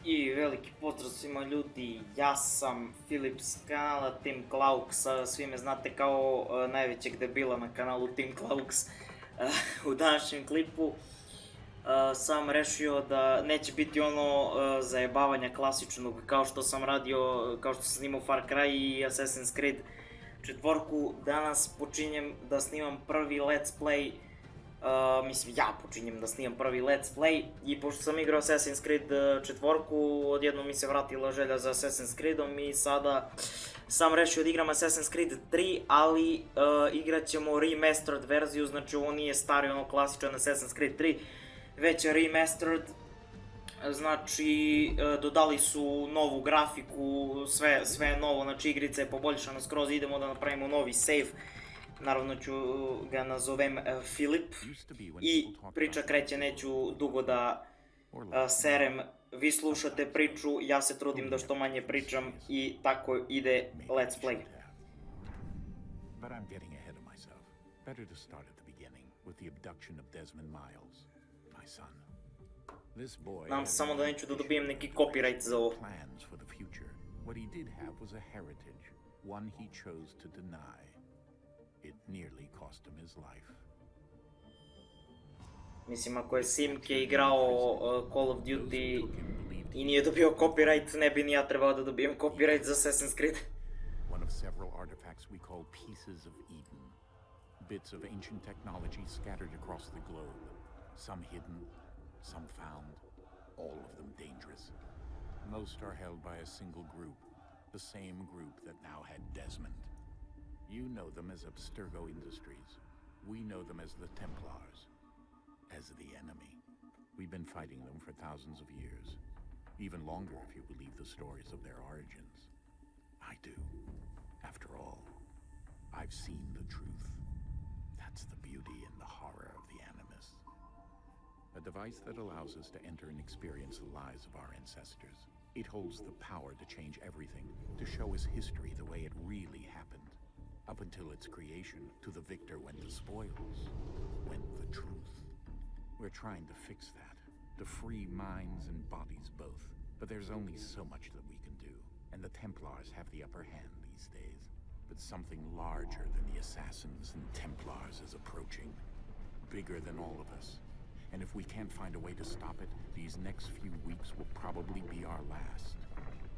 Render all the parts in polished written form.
I veliki pozdrav svima ljudi, ja sam Filip s kanala Team Claux, svi me znate kao najvećeg debila na kanalu Team Claux. U današnjem klipu sam rešio da neće biti ono zajebavanja klasičnog kao što sam radio, kao što sam snimao Far Cry i Assassin's Creed 4. Danas počinjem da snimam prvi let's play. Ja počinjem da snimam prvi let's play i pošto sam igrao Assassin's Creed 4, odjednom mi se vratila želja za Assassin's Creedom i sada sam rešio da igram Assassin's Creed 3, ali igrat ćemo Remastered verziju, znači ovo nije stari ono klasičan Assassin's Creed 3, već je Remastered, znači dodali su novu grafiku, sve je novo, znači igrica je poboljšana skroz, idemo da napravimo novi save. Naravno ću ga nazovem Filip i priča kreće, neću dugo da serem, vi slušate priču, ja se trudim da što manje pričam i tako ide let's play. Nadam se samo da neću da dobijem neki copyright za ovo. It nearly cost him his life. Mislim, ako je Simke igrao Call of Duty i nije dobio copyright, ne bi ni ja trebao da dobijem copyright za Assassin's Creed. One of several artifacts we call pieces of Eden. Bits of ancient technology scattered across the globe. Some hidden, some found, all of them dangerous. Most are held by a single group, the same group that now had Desmond. You know them as Abstergo Industries. We know them as the Templars. As the enemy. We've been fighting them for thousands of years. Even longer if you believe the stories of their origins. I do. After all, I've seen the truth. That's the beauty and the horror of the Animus. A device that allows us to enter and experience the lives of our ancestors. It holds the power to change everything, to show us history the way it really happened. Up until its creation, to the victor went the spoils, went the truth. We're trying to fix that, to free minds and bodies both. But there's only so much that we can do, and the Templars have the upper hand these days. But something larger than the Assassins and Templars is approaching, bigger than all of us. And if we can't find a way to stop it, these next few weeks will probably be our last.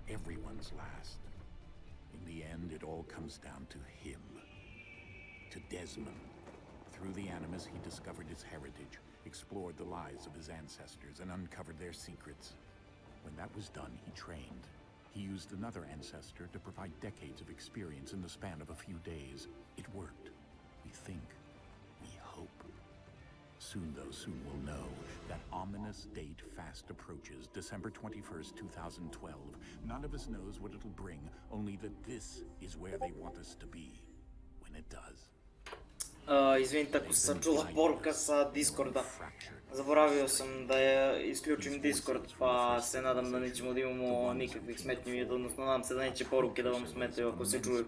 Everyone's last. In the end, it all comes down to him. To Desmond. Through the Animus, he discovered his heritage, explored the lives of his ancestors, and uncovered their secrets. When that was done, he trained. He used another ancestor to provide decades of experience in the span of a few days. It worked. We think. We hope. Soon, though, soon we'll know. That ominous date fast approaches, December 21st, 2012. None of us knows what it'll bring, only that this is where they want us to be, when it does. Izvinite ako sam čula poruka sa Discorda. Zaboravio sam da isključim Discord, pa se nadam da nećemo da imamo nikakvih smetnji, odnosno nadam se da neće poruke da vam smetaju ako se čuju.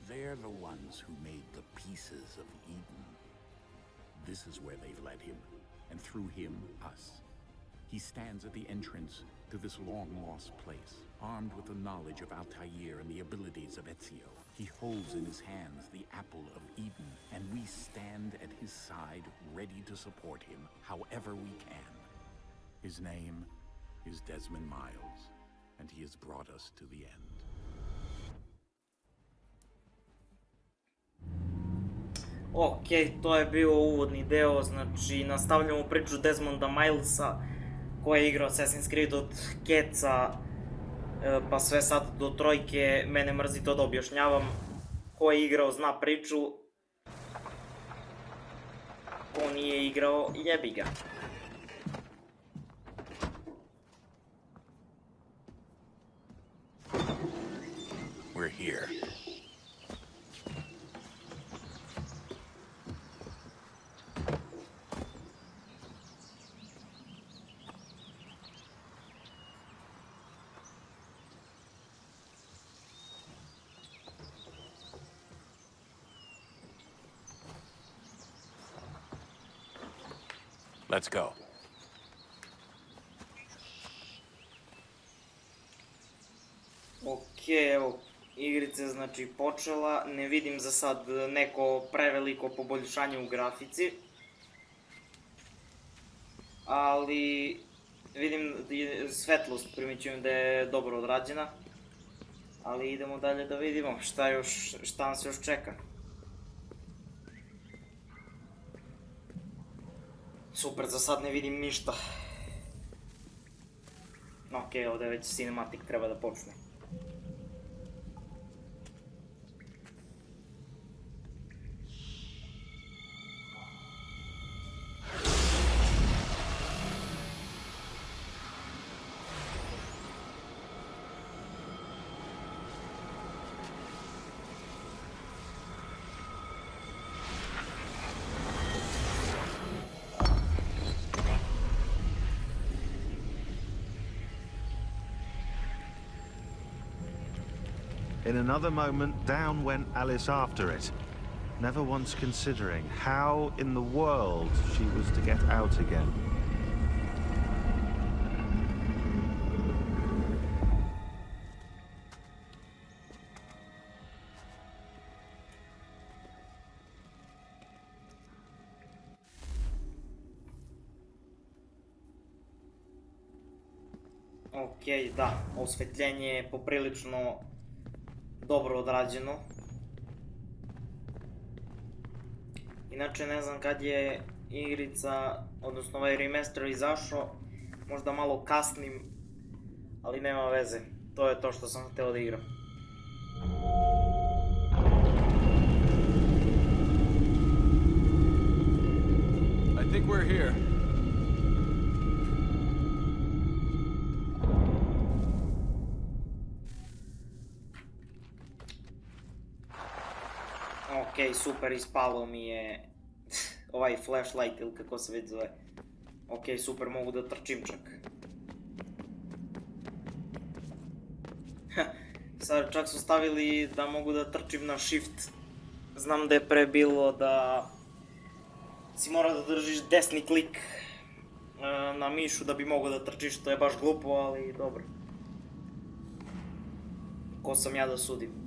They're the ones who made the pieces of Eden. This is where they've led him, and through him, us. He stands at the entrance to this long-lost place, armed with the knowledge of Altair and the abilities of Ezio. He holds in his hands the apple of Eden, and we stand at his side, ready to support him, however we can. His name is Desmond Miles, and he has brought us to the end. Ok, to je bio uvodni deo, znači nastavljamo priču Desmonda Milesa koji je igrao Assassin's Creed od keca pa sve sad do trojke, mene mrzi to da objašnjavam. Ko je igrao zna priču, ko nije igrao jebi ga. We're here. Let's go. evo, igrica je znači počela, ne vidim za sad neko preveliko poboljšanje u grafici. Ali vidim svetlost, primećujem da je dobro odrađena. Ali idemo dalje da vidimo šta nas još čeka. Super, za sad ne vidim ništa. Okej, ovdje već cinematic treba da počne. In another moment, down went Alice after it, never once considering how in the world she was to get out again. Okej, da, osvetljenje je poprilično dobro odrađeno. Inače ne znam kad je igrica, odnosno ovaj remaster izašao, možda malo kasnim, ali nema veze. To je to što sam htio da igram. I think we're here. Okej, super, ispalo mi je ovaj flashlight ili kako se već zove. Okej, super, mogu da trčim čak. Sad čak su stavili da mogu da trčim na shift. Znam da je pre bilo da si mora da držiš desni klik na mišu da bi mogo da trčiš, to je baš glupo, ali dobro. Ko sam ja da sudim?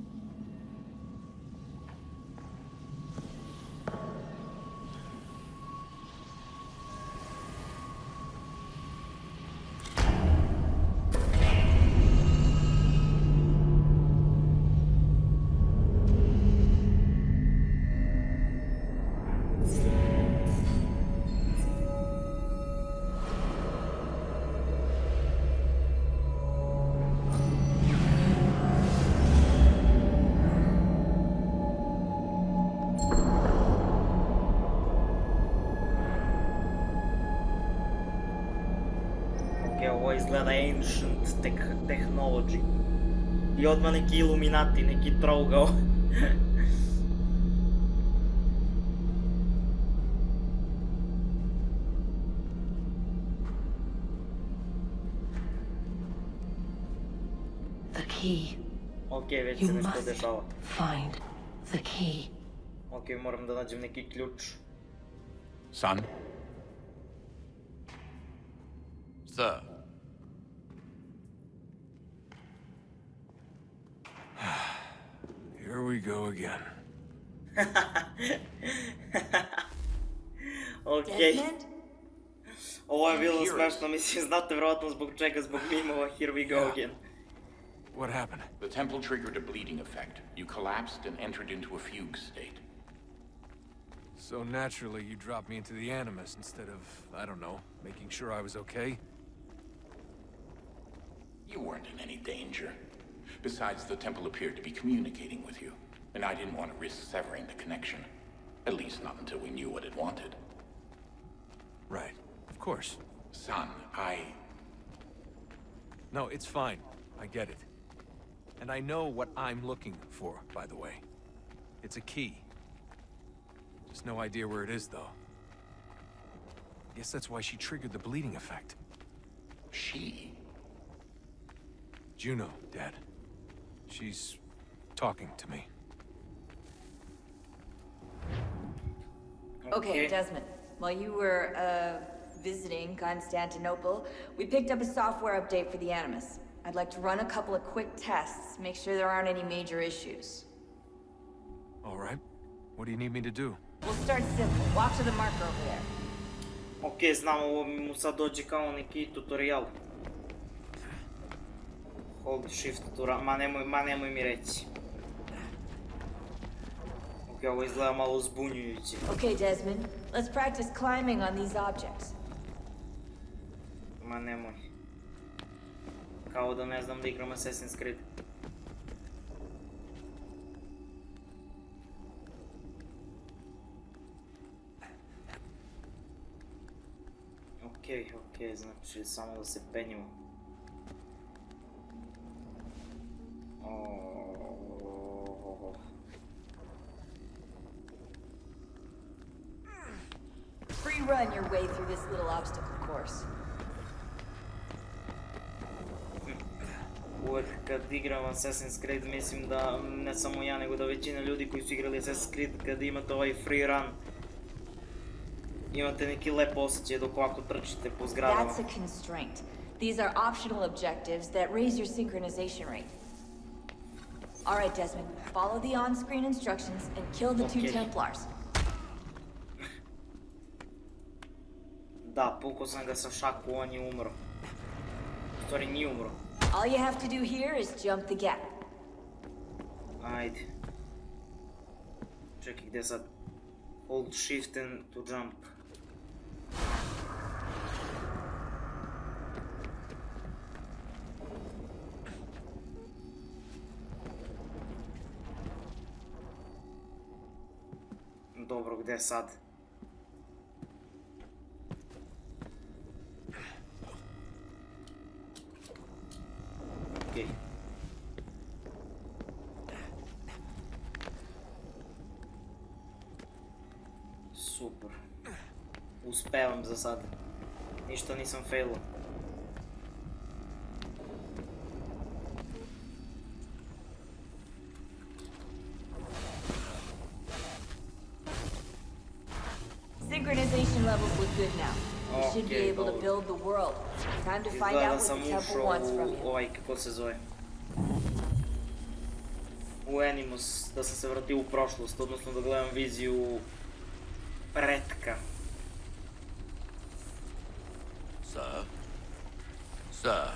Ovo izgleda ancient technology. I odmah neki iluminati, neki trougao. The key. Okej, već You se nešto must dešava. find the key. Okej, moram da nađem neki ključ. Son? Sir. Here we go again. Okej. Desmond? Ovo je bilo smešno, mislim, znate vjerojatno zbog čega, zbog mimova, here we go again. What happened? The temple triggered a bleeding effect. You collapsed and entered into a fugue state. So naturally, you dropped me into the Animus instead of, I don't know, making sure I was okay? You weren't in any danger. Besides, the temple appeared to be communicating with you, and I didn't want to risk severing the connection. At least not until we knew what it wanted. Right. Of course. Son, No, it's fine. I get it. And I know what I'm looking for, by the way. It's a key. Just no idea where it is, though. Guess that's why she triggered the bleeding effect. She? Juno, Dad. She's talking to me. Okay, Desmond. While you were, visiting Constantinople, we picked up a software update for the Animus. I'd like to run a couple of quick tests, make sure there aren't any major issues. All right. What do you need me to do? We'll start simple. Walk to the marker over there. Ok, znam, ovo mu sad dođe kao neki tutorial. Hold shift to run, ma nemoj mi reći. Ok, ovo izgleda malo zbunjujuće. Okay, Desmond. Let's practice climbing on these objects. Ma nemoj. Kao da ne znam da igram Assassin's Creed. Ok, znači samo da se penjimo. Free run your way through this little obstacle course. Uvek kad igram Assassin's Creed mislim da ne samo ja nego da većina ljudi koji su igrali Assassin's Creed kad imate ovaj free run imate neki lep osjećaj dok ovako trčite po zgradama. That's a constraint. These are optional objectives that raise your synchronization rate. Alright, Desmond. Follow the on-screen instructions and kill the two Templars. Da, pukao sam ga sa šaku, on je umro. U stvari nije umro. All you have to do here is jump the gap. Ajde. Čekaj, gdje sad? Hold shift and to jump. Dobro, gdje sad? Okej. Super. Uspevam za sad. Ništa nisam failao. Synchronization levels look good now. You should be able to build the world. Time to find out what the temple wants from you. Ovaj, kako se zove? U Animus, da sam se vratio u prošlost, odnosno da gledam viziju pretka. Sir? Sir?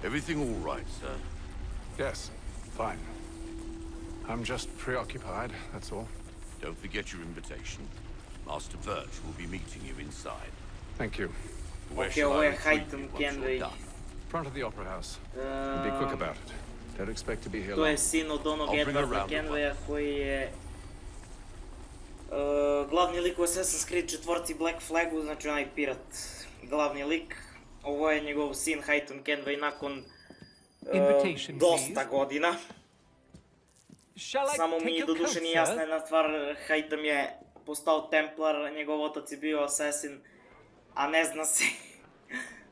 Everything all right, sir? Yes, fine. I'm just preoccupied, that's all. Don't forget your invitation. Master Birch will be meeting you inside. Thank you. Where Ok, shall ovo I je retrieve you Highton once you're Kenway. done? Front of the Opera House. And be quick about it. Don't expect to be here To long. je sin od onog I'll bring a Edwarda round of Kenwaya koji je glavni lik u Assassin's Creed 4. Black Flagu, znači onaj pirat, glavni lik. Ovo je njegov sin Highton Kenway nakon dosta godina. Samo mi doduše nije jasna jedna stvar, Highton je postao Templar, njegov otac je bio Assassin, a ne zna se,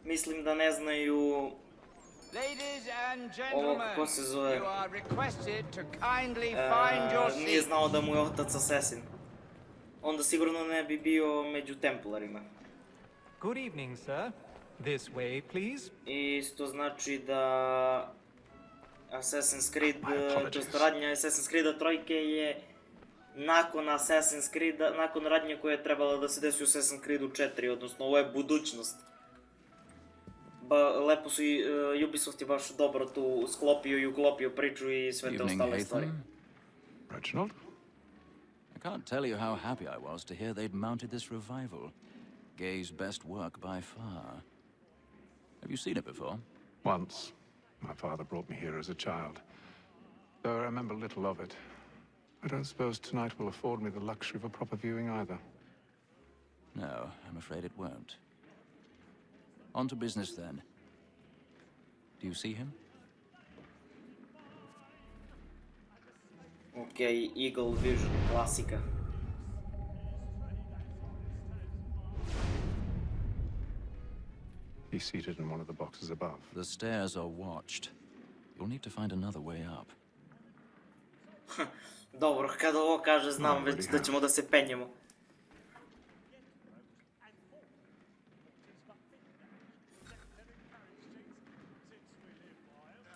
mislim da ne znaju ovo kako se zove, nije znao da mu je otac Assassin. Onda sigurno ne bi bio među Templarima. Good evening, sir. This way, please. I isto znači da Assassin's Creed, često radnja Assassin's Creeda trojke je nakon Assassin's Creeda, nakon radnje koja je trebala da se desi u Assassin's Creedu 4, odnosno ovo je budućnost. Lepo su i Ubisoft je baš dobro tu sklopio i uklopio priču i sve te ostale stvari. Reginald? I can't tell you how happy I was to hear they'd mounted this revival. Gay's best work by far. Have you seen it before? Once. My father brought me here as a child. Though I remember little of it. I don't suppose tonight will afford me the luxury of a proper viewing either. No, I'm afraid it won't. On to business then. Do you see him? Ok, Eagle Vision, klasika. He's seated in one of the boxes above. The stairs are watched. You'll need to find another way up. Dobro, kada ovo kaže znam već da ćemo da se penjemo.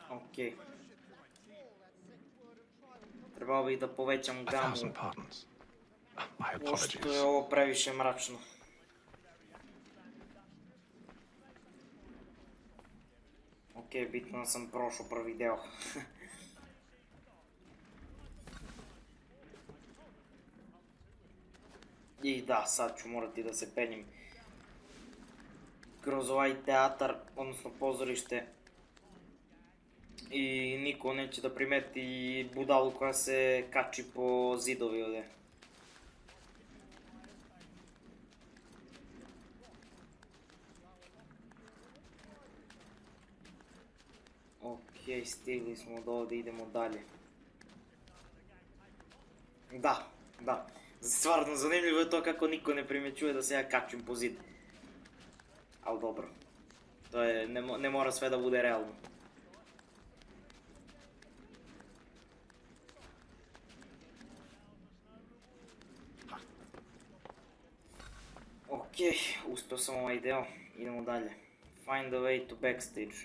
Okej. Trebao bih da povećam A gamu, thousand pardons. My pošto je apologies. ovo previše mračno. Okej, bitno da sam prošao prvi deo. I da, sad ću morati da se penjem kroz ovaj teatar, odnosno pozorište. I niko neće da primeti budalu koja se kači po zidovi ovdje. Okej, stigli smo do ovdje, idemo dalje. Da, da. Stvarno zanimljivo je to kako niko ne primjećuje da se ja kačim po zid. Ali dobro. To je, ne mora sve da bude realno. Okej, uspio sam ovaj deo, idemo dalje. Find a way to backstage.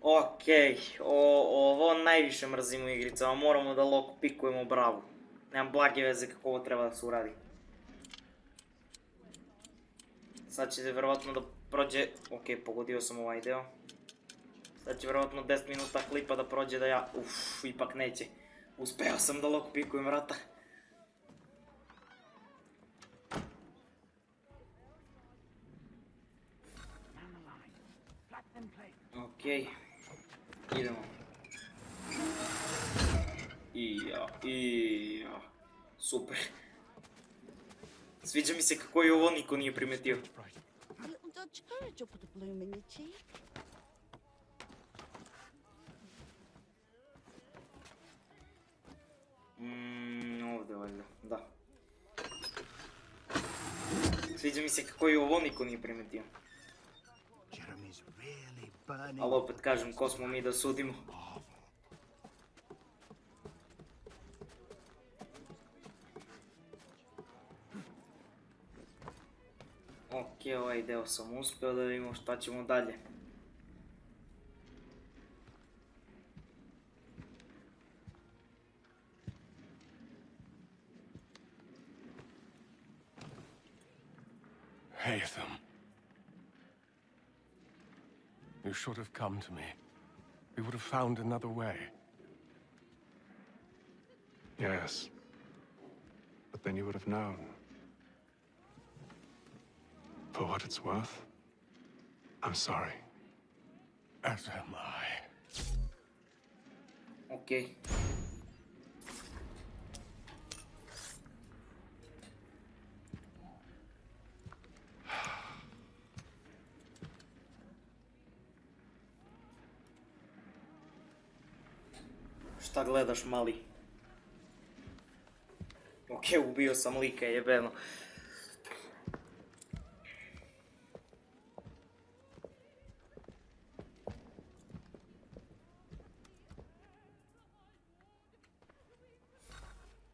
Okej, ovo najviše mrzim u igricama, moramo da lockpickujemo bravu. Nemam blage veze kako ovo treba da se uradi. Sad će vjerovatno da prođe, okej, pogodio sam ovaj deo. Sad će vjerovatno 10 minuta klipa da prođe da ja, ipak neće. Uspeo sam da lockpickujem vrata. Okej, idemo. Ija, super. Sviđa mi se kako je ovo niko nije primetio. A little Dutch courage will put a bloom in your cheek. Ovdje valjda, da. Sviđa mi se kako je ovo niko nije primetio. Ali opet kažem, ko smo mi da sudimo? Okej, ovaj deo sam uspio, da vidimo šta ćemo dalje. Haytham. You should have come to me. We would have found another way. Yes. But then you would have known. For what it's worth, I'm sorry. As am I. Okej. Šta gledaš, mali? Okej, ubio sam lika, jebeno.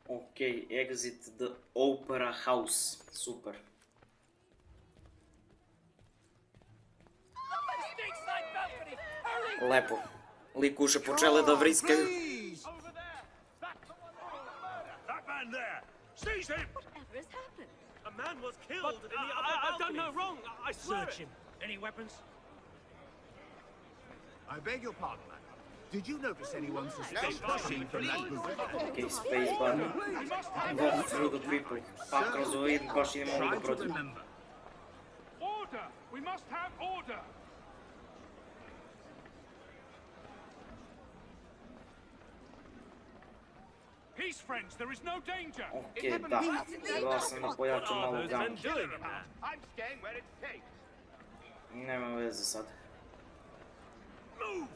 Okej, exit the opera house. Super. Lepo. Likuše počele da vriskaju. That man there! Seize him! Whatever has happened? A man was killed in the other I've done no wrong. I swear Search it. him. Any weapons? I beg your pardon, madam. Did you notice anyone suspicious pushing from that group? Okej, space bar. Walk through the people. Pa kroz ovaj baš i ne mogu da prođem. Order! We must have order! Peace, friends, there is no danger! Okej, da. Trebao sam da pojačam malo gamu. I'm staying where it's safe. Nema veze sad. Move!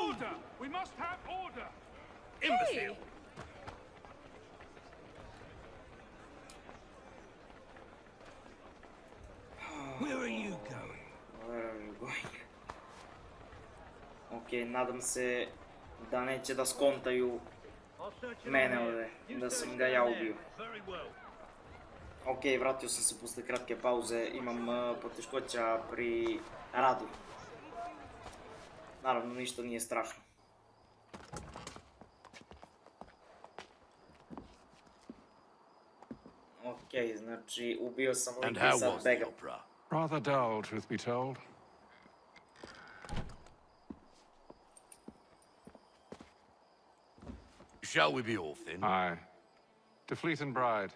Order! We must have order! Imbecile! Where are you going? Where are you going? Okej, nadam se da neće da skontaju mene ovdje, da sam ga ja ubio. Okej, vratio sam se posle kratke pauze, imam poteškoća pri radu. Naravno, ništa nije strašno. Okej, znači ubio sam And lika i how sad was the begam. opera? Rather dull, truth be told. Shall we be off then? Aye. To Fleet and Bride.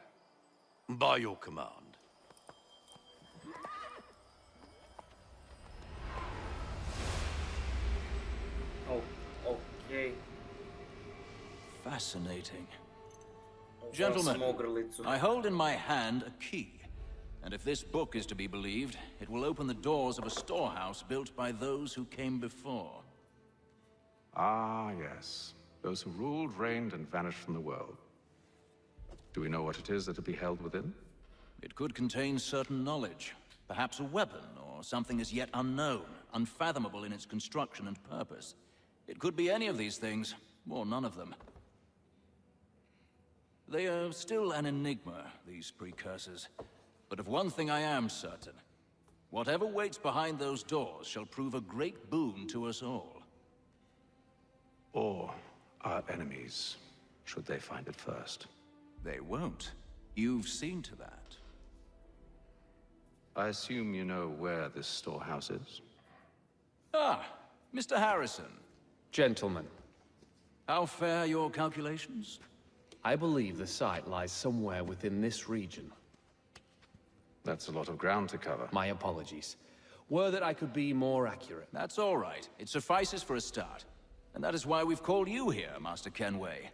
By your command. Oh, okej. Fascinating. Uzeo sam Gentlemen, ogrlicu. I hold in my hand a key. And if this book is to be believed, it will open the doors of a storehouse built by those who came before. Ah, yes. Those who ruled, reigned, and vanished from the world. Do we know what it is that will be held within? It could contain certain knowledge. Perhaps a weapon, or something as yet unknown, unfathomable in its construction and purpose. It could be any of these things, or none of them. They are still an enigma, these precursors. But of one thing I am certain. Whatever waits behind those doors shall prove a great boon to us all. Or our enemies, should they find it first. They won't. You've seen to that. I assume you know where this storehouse is? Ah, Mr. Harrison. Gentlemen, How fare your calculations? I believe the site lies somewhere within this region. That's a lot of ground to cover. My apologies. Were that I could be more accurate. That's all right. It suffices for a start. And that is why we've called you here, Master Kenway.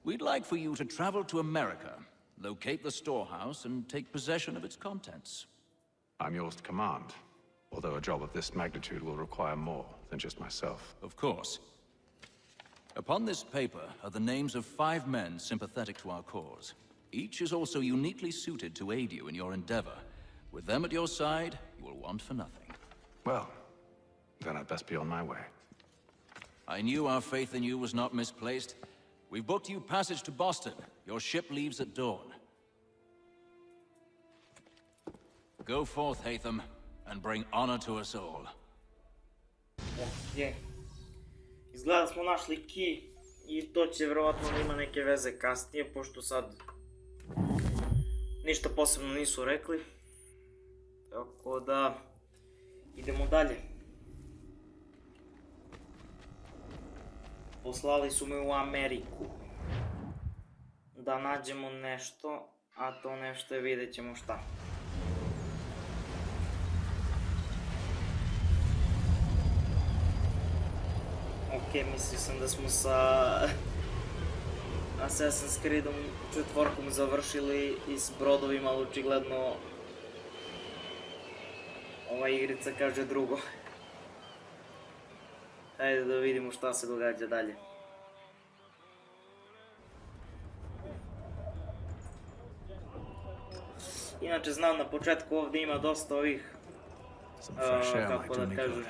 We'd like for you to travel to America, locate the storehouse, and take possession of its contents. I'm yours to command, although a job of this magnitude will require more than just myself. Of course. Upon this paper are the names of 5 men sympathetic to our cause. Each is also uniquely suited to aid you in your endeavor. With them at your side, you will want for nothing. Well, then I'd best be on my way. I knew our faith in you was not misplaced. We've booked you passage to Boston. Your ship leaves at dawn. Go forth, Hatham, and bring honor to us all. Okej. Izgleda smo našli key i to će vjerovatno da ima neke veze kasnije, pošto sad ništa posebno nisu rekli. Tako da idemo dalje. Poslali su me u Ameriku da nađemo nešto, a to nešto je, vidjet ćemo šta. Ok, mislio sam da smo sa Assassin's Creedom 4 završili i s brodovima, ali očigledno ova igrica kaže drugo. Hajde da vidimo šta se događa dalje. Inače znam na početku ovdje ima dosta ovih, kako da kažem,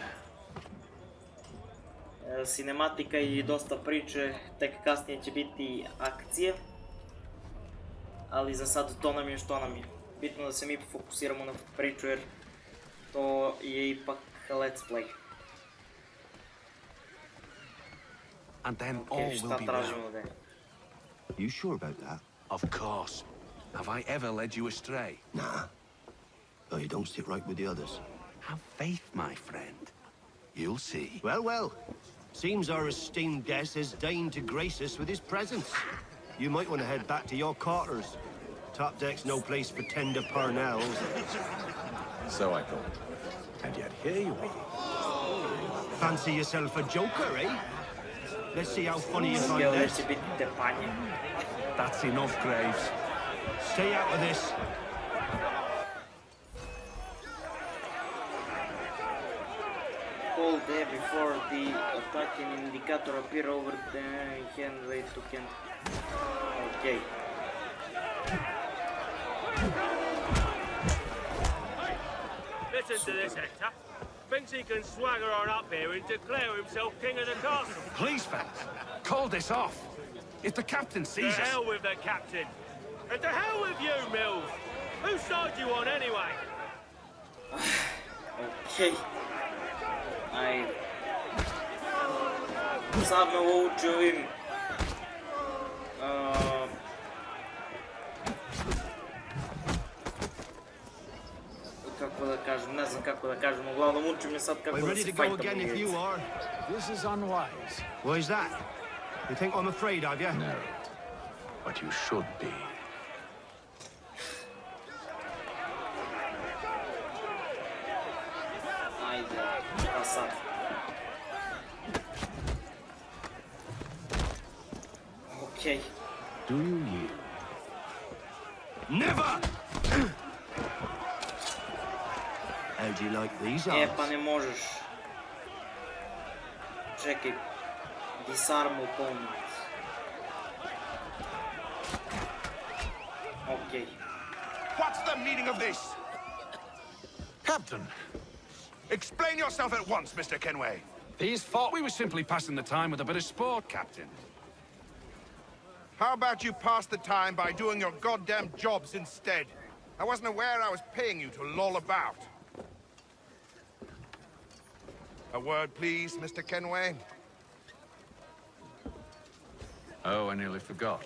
cinematika i dosta priče, tek kasnije će biti akcije. Ali za sad to nam je što nam je. Bitno da se mi fokusiramo na priču jer to je ipak let's play. And then all Okay, will šta be tražimo well. ovdje? You sure about that? Of course. Have I ever led you astray? Nah. Oh, you don't sit right with the others. Have faith, my friend. You'll see. Well, well. Seems our esteemed guest has deigned to grace us with his presence. You might want to head back to your quarters. Top deck's no place for tender parnells. So I thought. And yet here you are. Fancy yourself a joker, eh? Let's see how funny you find Htjeli da this. će biti tepanje. That's enough, Graves. Stay out of this. Hold there before the attacking indicator appear over the hand way to can. Okay. Listen to this, Hector. Thinks he can swagger on up here and declare himself king of the castle. Please, fellas, call this off. If the captain To sees us... hell with the captain. And to hell with you, Mills. Whose side you on anyway? Okay. Ajde. Sad me ovo uči ovim... kažem, ne znam kako da kažem, uglavnom učim me sad kako da se fajtamo. This is unwise. Why is that? You think I'm afraid of you? No, but you should be. Ajde, šta sad? Okej. Do you yield? Never! How'd you like these odds? Pa ne možeš. Čekaj. Disarm opponent. Okej. What's the meaning of this? Captain, Explain yourself at once, Mr. Kenway. these thought we were simply passing the time with a bit of sport, Captain. How about you pass the time by doing your goddamn jobs instead? I wasn't aware I was paying you to loll about. A word, please, Mr. Kenway. Oh, I nearly forgot.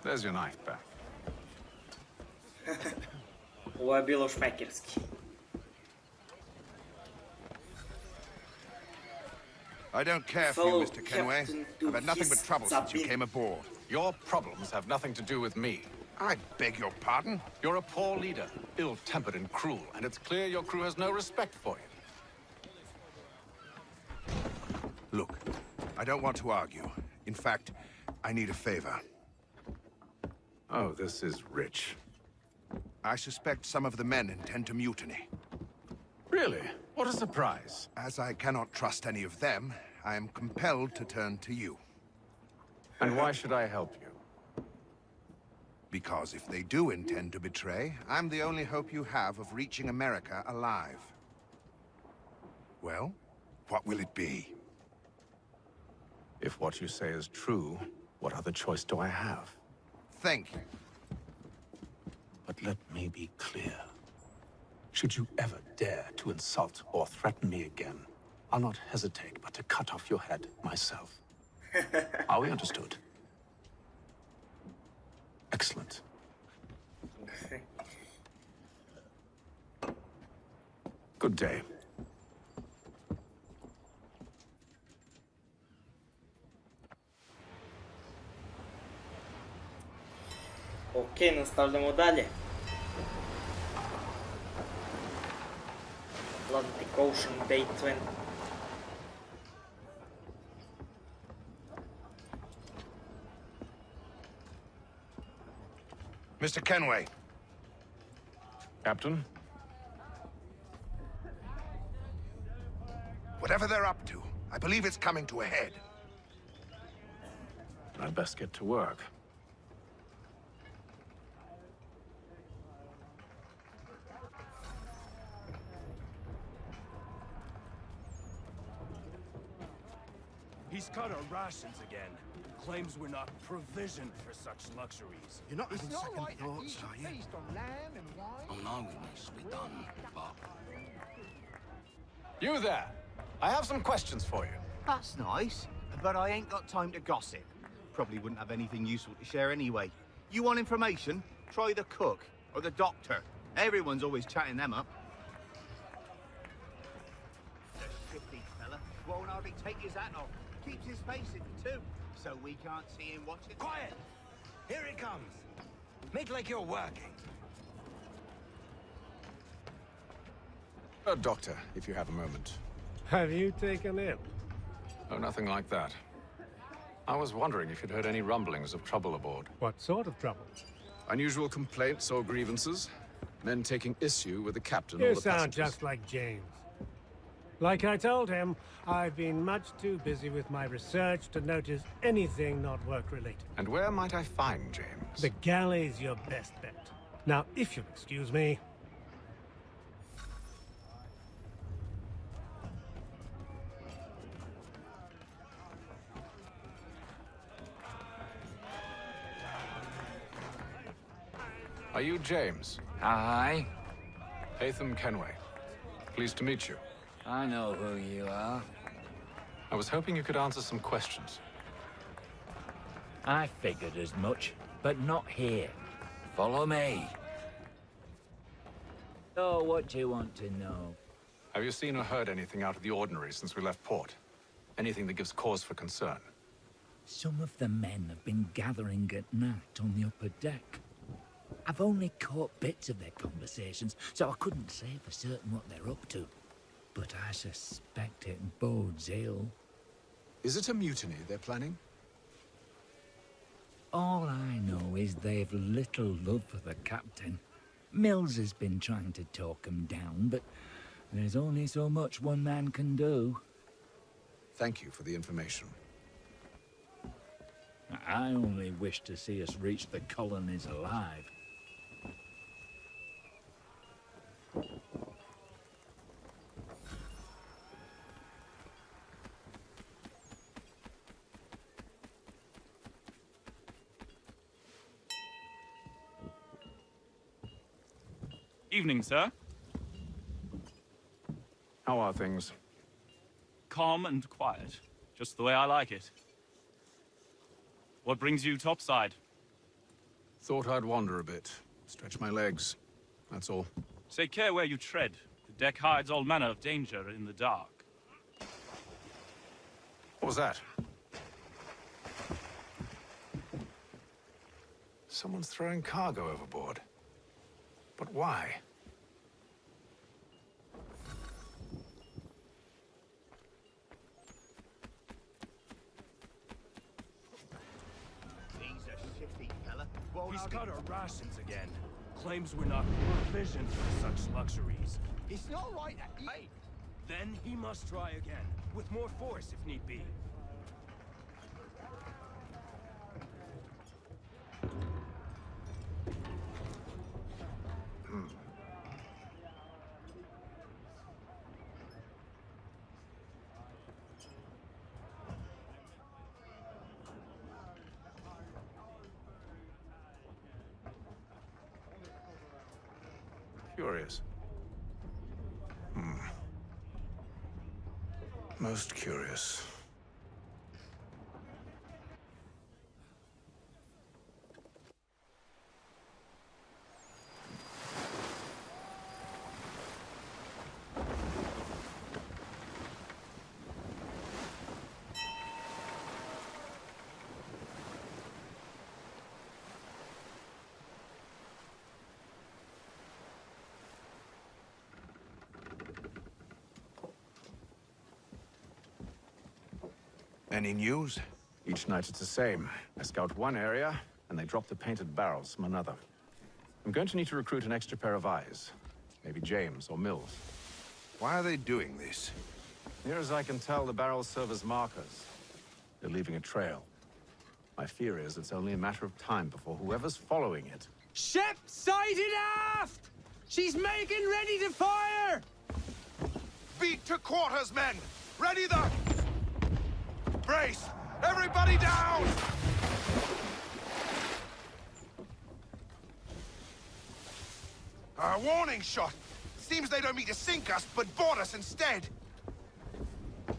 There's your knife back. Ovo je bilo šmekerski. I don't care for you, Mr. Kenway. I've had nothing but trouble since you came aboard. Your problems have nothing to do with me. I beg your pardon? You're a poor leader, ill-tempered and cruel, and it's clear your crew has no respect for you. Look, I don't want to argue. In fact, I need a favor. Oh, this is rich. I suspect some of the men intend to mutiny. Really? What a surprise. As I cannot trust any of them, I am compelled to turn to you. And why should I help you? Because if they do intend to betray, I'm the only hope you have of reaching America alive. Well, what will it be? If what you say is true, what other choice do I have? Thank you. But let me be clear. Should you ever dare to insult or threaten me again, I'll not hesitate but to cut off your head myself. Are we understood? Excellent. Good day. Okej, nastavljamo dalje. Atlantic Ocean Day 20. Mr. Kenway. Captain? Whatever they're up to, I believe it's coming to a head. I'd best get to work. He's cut our rations again. Claims we're not provisioned for such luxuries. You're not having second thoughts, are you? Oh no, it needs to be done, but... You there! I have some questions for you. That's nice, but I ain't got time to gossip. Probably wouldn't have anything useful to share anyway. You want information? Try the cook or the doctor. Everyone's always chatting them up. The shifty fella won't hardly take his hat off. Keeps his face in too, so we can't see him watching. Quiet! Here he comes. Make like you're working. Doctor, if you have a moment. Have you taken ill? Oh, nothing like that. I was wondering if you'd heard any rumblings of trouble aboard. What sort of trouble? Unusual complaints or grievances? Men taking issue with the captain or You the sound passengers? just like James. Like I told him, I've been much too busy with my research to notice anything not work-related. And where might I find James? The galley's your best bet. Now, if you'll excuse me... Are you James? Aye. Filipm Kenway. Pleased to meet you. I know who you are. I was hoping you could answer some questions. I figured as much, but not here. Follow me. Oh, what do you want to know? Have you seen or heard anything out of the ordinary since we left port? Anything that gives cause for concern? Some of the men have been gathering at night on the upper deck. I've only caught bits of their conversations, so I couldn't say for certain what they're up to. But I suspect it bodes ill. Is it a mutiny they're planning? All I know is they've little love for the captain. Mills has been trying to talk him down, but there's only so much one man can do. Thank you for the information. I only wish to see us reach the colonies alive. Evening, sir. How are things? Calm and quiet. Just the way I like it. What brings you topside? Thought I'd wander a bit. Stretch my legs. That's all. Take care where you tread. The deck hides all manner of danger in the dark. What was that? Someone's throwing cargo overboard. But why? He's cut our rations again. Claims we're not provisioned for such luxuries. It's not right that Then he must try again, with more force if need be. Curious. Most curious. Any news? Each night it's the same. I scout one area, and they drop the painted barrels from another. I'm going to need to recruit an extra pair of eyes. Maybe James or Mills. Why are they doing this? Near as I can tell, the barrels serve as markers. They're leaving a trail. My fear is it's only a matter of time before whoever's following it... Ship sighted aft! She's making ready to fire! Beat to quarters, men! Ready the... Brace! Everybody down! A warning shot! Seems they don't mean to sink us, but board us instead!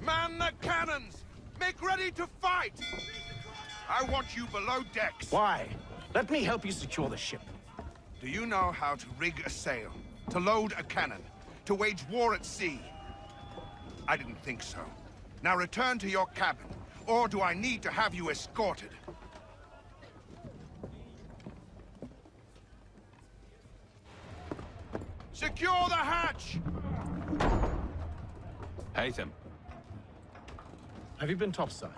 Man the cannons! Make ready to fight! I want you below decks. Why? Let me help you secure the ship. Do you know how to rig a sail? To load a cannon? To wage war at sea? I didn't think so. Now return to your cabin. Or do I need to have you escorted? Secure the hatch! Filipm. Have you been topside?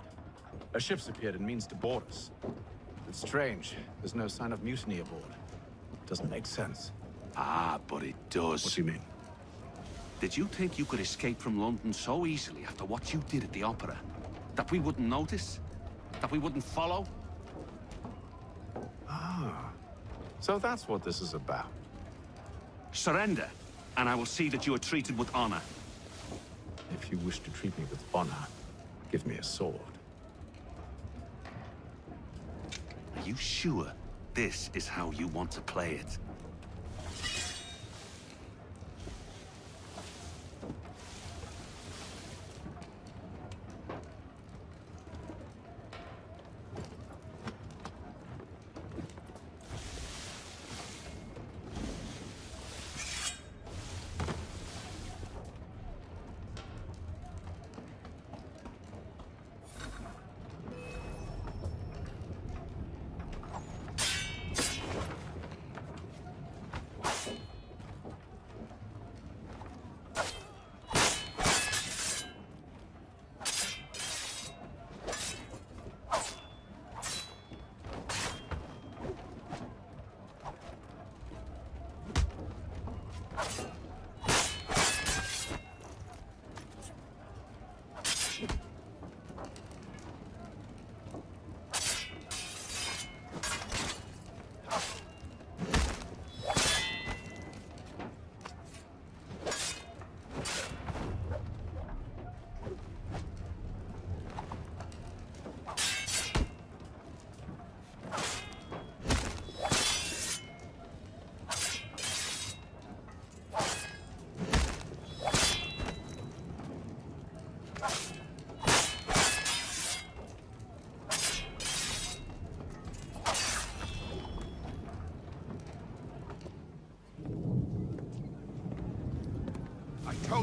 A ship's appeared and means to board us. It's strange. There's no sign of mutiny aboard. Doesn't make sense. Ah, but it does. What do you mean? Did you think you could escape from London so easily after what you did at the opera? That we wouldn't notice? That we wouldn't follow? Ah. So that's what this is about. Surrender, and I will see that you are treated with honor. If you wish to treat me with honor, give me a sword. Are you sure this is how you want to play it?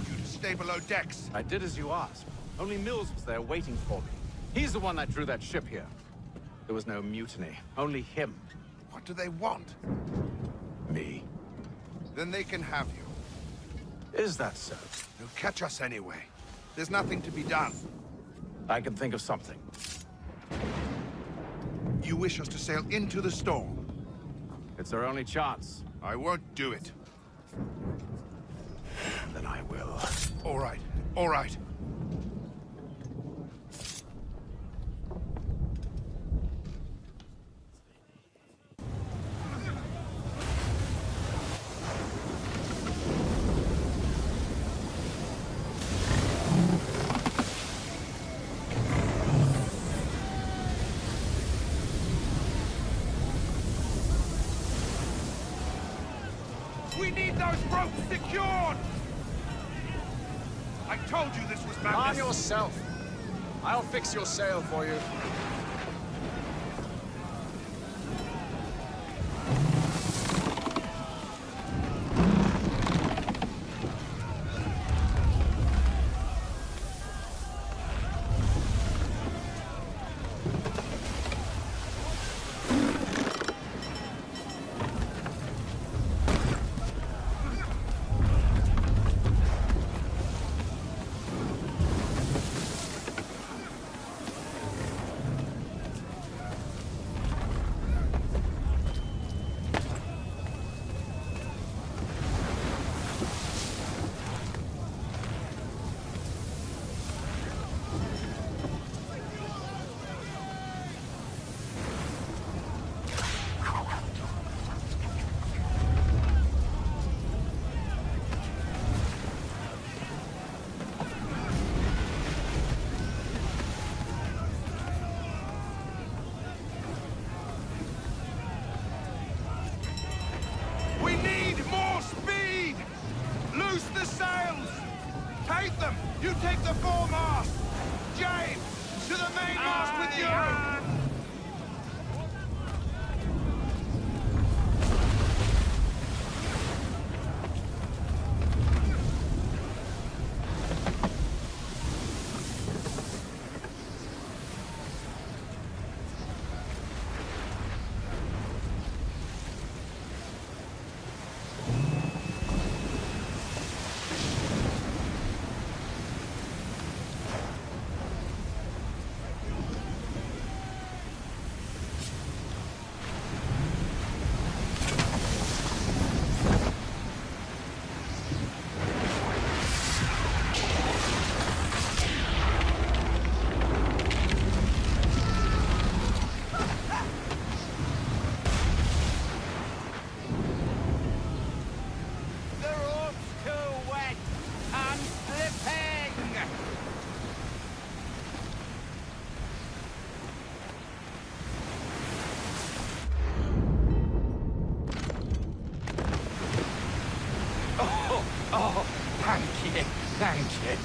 told you to stay below decks. I did as you asked. Only Mills was there waiting for me. He's the one that drew that ship here. There was no mutiny, only him. What do they want? Me. Then they can have you. Is that so? They'll catch us anyway. There's nothing to be done. I can think of something. You wish us to sail into the storm? It's our only chance. I won't do it. Then I will. All right, all right. We need those ropes secured! I told you this was madness. Arm yourself. I'll fix your sail for you. We need more speed! Loose the sails! Take them! You take the foremast! James! To the mainmast with you! Oh, thank you. Thank you.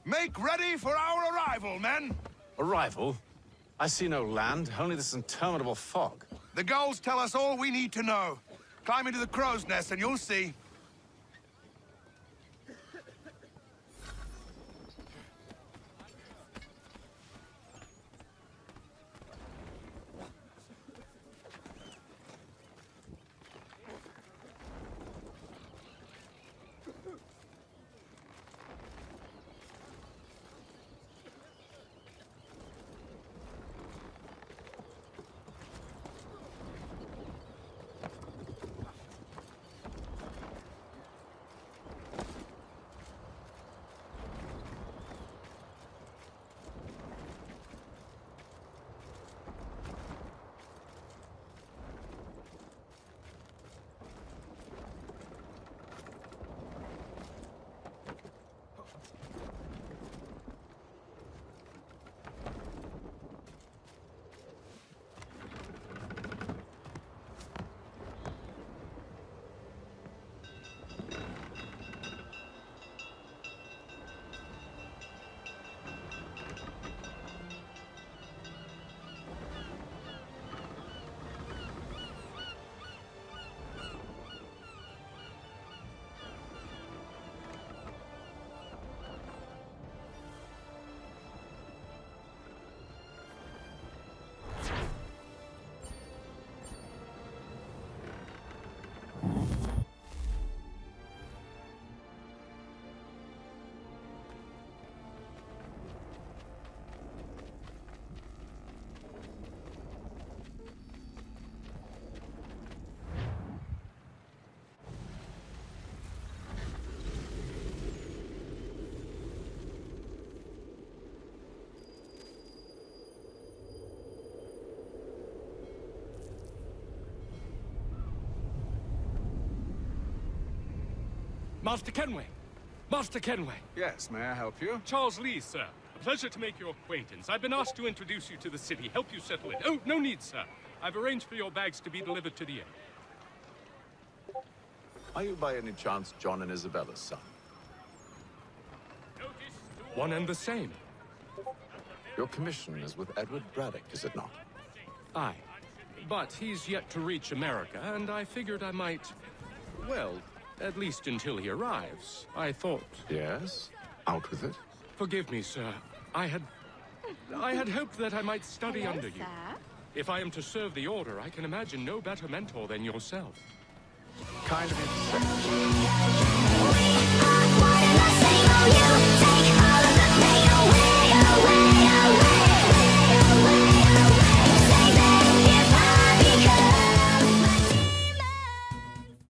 Make ready for our arrival, men! Arrival? I see no land, only this interminable fog. The gulls tell us all we need to know. Climb into the crow's nest and you'll see. Master Kenway! Master Kenway! Yes, may I help you? Charles Lee, sir. A pleasure to make your acquaintance. I've been asked to introduce you to the city, help you settle it. Oh, no need, sir. I've arranged for your bags to be delivered to the inn. Are you by any chance John and Isabella's son? One and the same. Your commission is with Edward Braddock, is it not? Aye. But he's yet to reach America, and I figured I might... well, at least until he arrives. I thought... Yes? Out with it. Forgive me, sir. I had hoped that I might study under you. If I am to serve the Order, I can imagine no better mentor than yourself. Kind of you to say. We are one and the same, oh you.